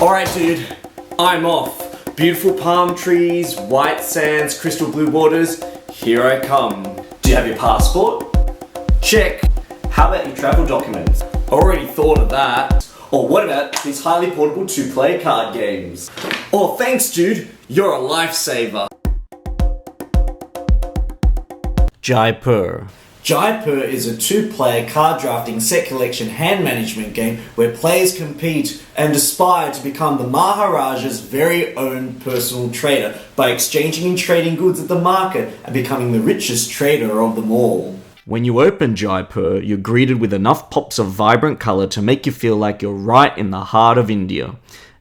Alright dude, I'm off. Beautiful palm trees, white sands, crystal blue waters. Here I come. Do you have your passport? Check. How about your travel documents? Already thought of that. Or what about these highly portable two-player card games? Oh, thanks dude, you're a lifesaver. Jaipur. Jaipur is a two-player card drafting set collection hand management game where players compete and aspire to become the Maharaja's very own personal trader by exchanging and trading goods at the market and becoming the richest trader of them all. When you open Jaipur, you're greeted with enough pops of vibrant colour to make you feel like you're right in the heart of India.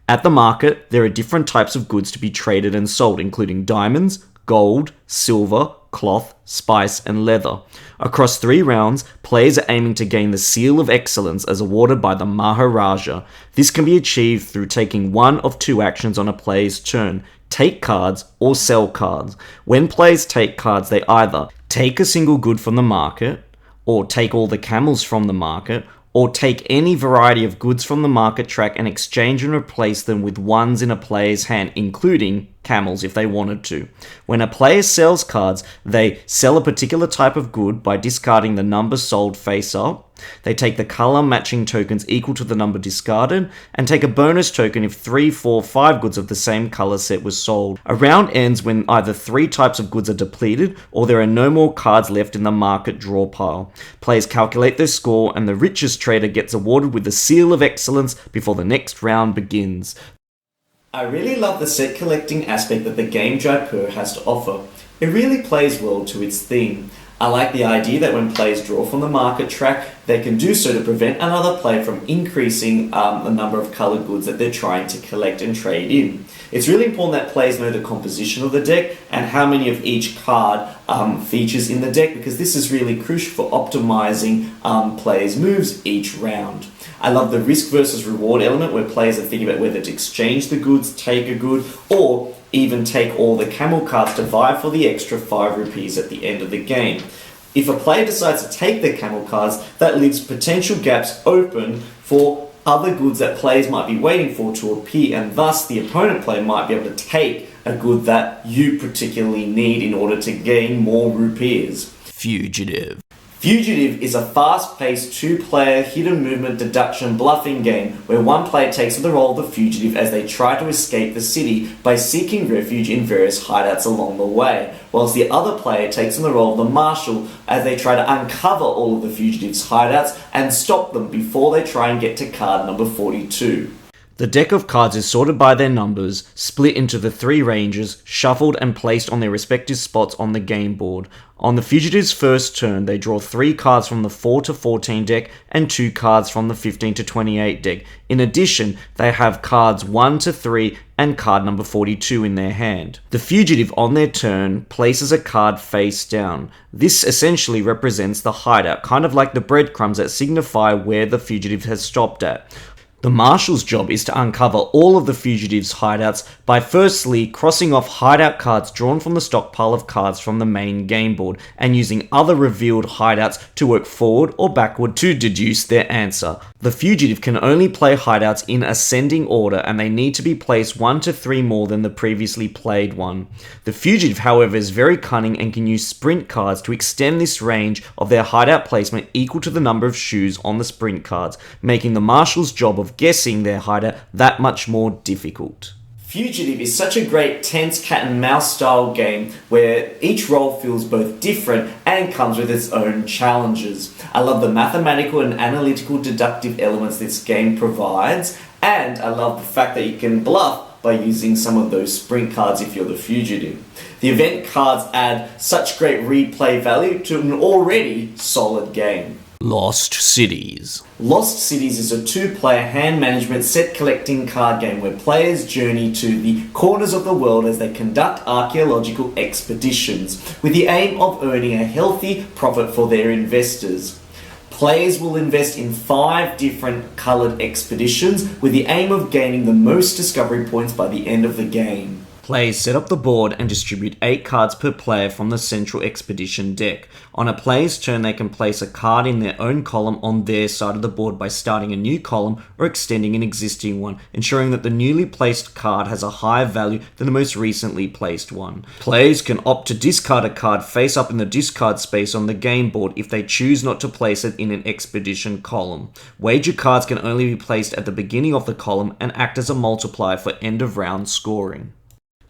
At the market, there are different types of goods to be traded and sold, including diamonds, gold, silver, cloth, spice, and leather. Across 3 rounds, players are aiming to gain the Seal of Excellence as awarded by the Maharaja. This can be achieved through taking one of 2 actions on a player's turn: take cards or sell cards. When players take cards, they either take a single good from the market, or take all the camels from the market, or take any variety of goods from the market track and exchange and replace them with ones in a player's hand, including camels if they wanted to. When a player sells cards, they sell a particular type of good by discarding the number sold face up. They take the color matching tokens equal to the number discarded, and take a bonus token if 3, 4, 5 goods of the same color set was sold. A round ends when either 3 types of goods are depleted or there are no more cards left in the market draw pile. Players calculate their score and the richest trader gets awarded with the Seal of Excellence before the next round begins. I really love the set collecting aspect that the game Jaipur has to offer. It really plays well to its theme. I like the idea that when players draw from the market track, they can do so to prevent another player from increasing the number of coloured goods that they're trying to collect and trade in. It's really important that players know the composition of the deck and how many of each card features in the deck, because this is really crucial for optimising players' moves each round. I love the risk versus reward element where players are thinking about whether to exchange the goods, take a good, or even take all the camel cards to vie for the extra 5 rupees at the end of the game. If a player decides to take the camel cards, that leaves potential gaps open for other goods that players might be waiting for to appear, and thus the opponent player might be able to take a good that you particularly need in order to gain more rupees. Fugitive. Fugitive is a fast-paced 2-player hidden movement deduction bluffing game where one player takes on the role of the fugitive as they try to escape the city by seeking refuge in various hideouts along the way, whilst the other player takes on the role of the marshal as they try to uncover all of the fugitives' hideouts and stop them before they try and get to card number 42. The deck of cards is sorted by their numbers, split into the 3 ranges, shuffled and placed on their respective spots on the game board. On the fugitive's first turn, they draw 3 cards from the 4 to 14 deck and 2 cards from the 15 to 28 deck. In addition, they have cards 1 to 3 and card number 42 in their hand. The fugitive on their turn places a card face down. This essentially represents the hideout, kind of like the breadcrumbs that signify where the fugitive has stopped at. The marshal's job is to uncover all of the fugitives' hideouts by firstly crossing off hideout cards drawn from the stockpile of cards from the main game board and using other revealed hideouts to work forward or backward to deduce their answer. The fugitive can only play hideouts in ascending order, and they need to be placed 1 to 3 more than the previously played one. The fugitive, however, is very cunning and can use sprint cards to extend this range of their hideout placement equal to the number of shoes on the sprint cards, making the marshal's job of guessing their hideout that much more difficult. Fugitive is such a great tense cat and mouse style game where each role feels both different and comes with its own challenges. I love the mathematical and analytical deductive elements this game provides, and I love the fact that you can bluff by using some of those sprint cards if you're the fugitive. The event cards add such great replay value to an already solid game. Lost Cities. Lost Cities is a 2-player hand management set collecting card game where players journey to the corners of the world as they conduct archaeological expeditions with the aim of earning a healthy profit for their investors. Players will invest in 5 different coloured expeditions with the aim of gaining the most discovery points by the end of the game. Players set up the board and distribute 8 cards per player from the central expedition deck. On a player's turn, they can place a card in their own column on their side of the board by starting a new column or extending an existing one, ensuring that the newly placed card has a higher value than the most recently placed one. Players can opt to discard a card face up in the discard space on the game board if they choose not to place it in an expedition column. Wager cards can only be placed at the beginning of the column and act as a multiplier for end of round scoring.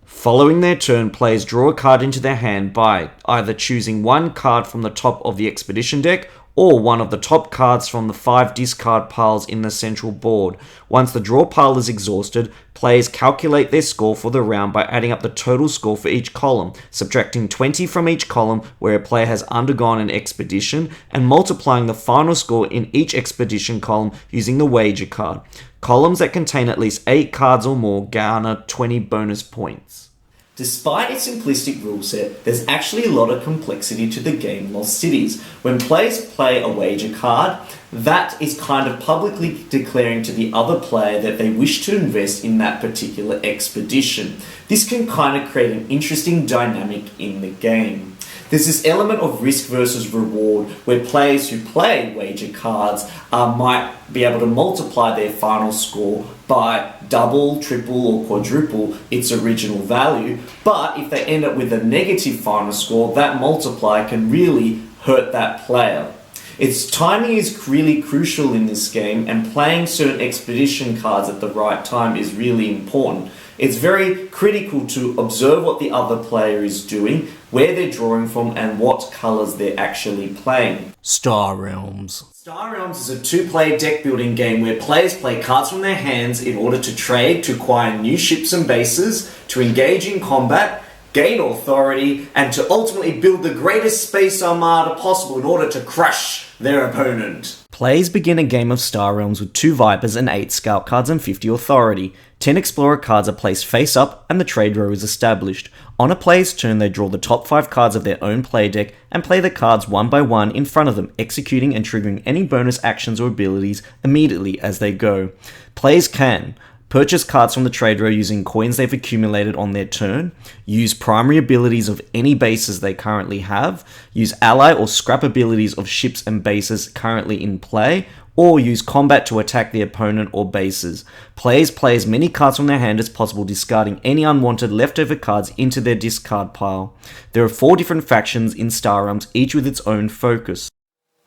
Following their turn, players draw a card into their hand by either choosing one card from the top of the expedition deck or one of the top cards from the 5 discard piles in the central board. Once the draw pile is exhausted, players calculate their score for the round by adding up the total score for each column, subtracting 20 from each column where a player has undergone an expedition, and multiplying the final score in each expedition column using the wager card. Columns that contain at least 8 cards or more garner 20 bonus points. Despite its simplistic rule set, there's actually a lot of complexity to the game Lost Cities. When players play a wager card, that is kind of publicly declaring to the other player that they wish to invest in that particular expedition. This can kind of create an interesting dynamic in the game. There's this element of risk versus reward where players who play wager cards might be able to multiply their final score by double, triple, or quadruple its original value. But if they end up with a negative final score, that multiplier can really hurt that player. Its timing is really crucial in this game, and playing certain expedition cards at the right time is really important. It's very critical to observe what the other player is doing, where they're drawing from, and what colours they're actually playing. Star Realms. Star Realms is a 2-player deck building game where players play cards from their hands in order to trade, to acquire new ships and bases, to engage in combat, gain authority, and to ultimately build the greatest space armada possible in order to crush their opponent. Players begin a game of Star Realms with 2 Vipers and 8 Scout cards and 50 authority. 10 Explorer cards are placed face up and the trade row is established. On a player's turn, they draw the top 5 cards of their own play deck and play the cards one by one in front of them, executing and triggering any bonus actions or abilities immediately as they go. Players can purchase cards from the trade row using coins they've accumulated on their turn, use primary abilities of any bases they currently have, use ally or scrap abilities of ships and bases currently in play, or use combat to attack the opponent or bases. Players play as many cards from their hand as possible, discarding any unwanted leftover cards into their discard pile. There are 4 different factions in Star Realms, each with its own focus.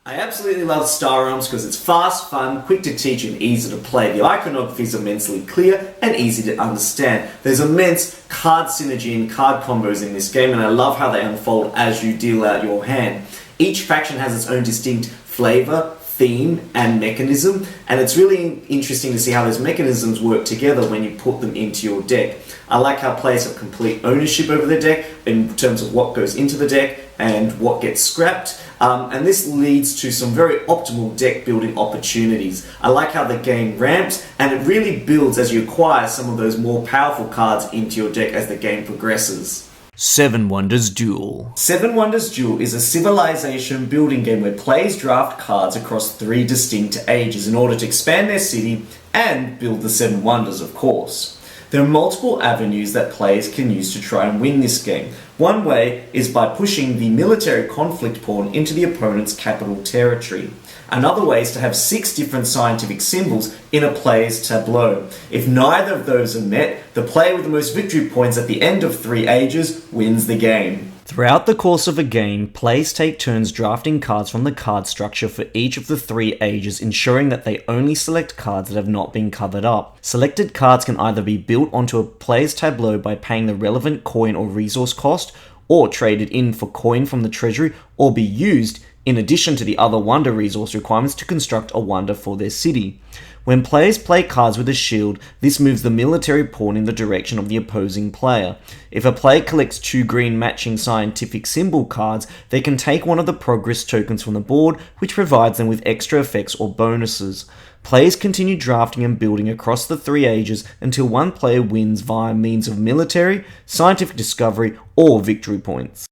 I absolutely love Star Realms because it's fast, fun, quick to teach and easy to play. The iconography is immensely clear and easy to understand. There's immense card synergy and card combos in this game, and I love how they unfold as you deal out your hand. Each faction has its own distinct flavour, theme, and mechanism, and it's really interesting to see how those mechanisms work together when you put them into your deck. I like how players have complete ownership over the deck in terms of what goes into the deck and what gets scrapped, and this leads to some very optimal deck building opportunities. I like how the game ramps, and it really builds as you acquire some of those more powerful cards into your deck as the game progresses. 7 Wonders Duel. 7 Wonders Duel is a civilization building game where players draft cards across 3 distinct ages in order to expand their city and build the 7 Wonders, of course. There are multiple avenues that players can use to try and win this game. One way is by pushing the military conflict pawn into the opponent's capital territory. Another way is to have 6 different scientific symbols in a player's tableau. If neither of those are met, the player with the most victory points at the end of 3 ages wins the game. Throughout the course of a game, players take turns drafting cards from the card structure for each of the 3 ages, ensuring that they only select cards that have not been covered up. Selected cards can either be built onto a player's tableau by paying the relevant coin or resource cost, or traded in for coin from the treasury, or be used in addition to the other wonder resource requirements to construct a wonder for their city. When players play cards with a shield, this moves the military pawn in the direction of the opposing player. If a player collects 2 green matching scientific symbol cards, they can take one of the progress tokens from the board, which provides them with extra effects or bonuses. Players continue drafting and building across the 3 ages until one player wins via means of military, scientific discovery, or victory points.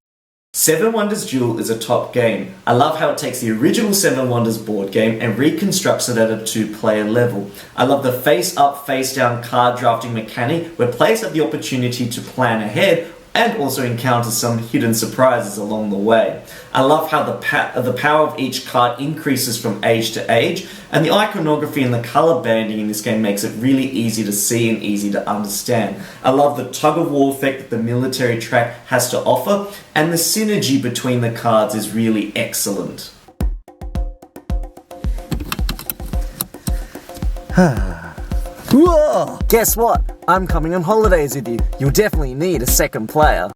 Seven Wonders Duel is a top game. I love how it takes the original Seven Wonders board game and reconstructs it at a two-player level. I love the face-up, face-down card drafting mechanic where players have the opportunity to plan ahead and also encounter some hidden surprises along the way. I love how the power of each card increases from age to age, and the iconography and the colour banding in this game makes it really easy to see and easy to understand. I love the tug-of-war effect that the military track has to offer, and the synergy between the cards is really excellent. Whoa! Guess what? I'm coming on holidays with you. You'll definitely need a second player.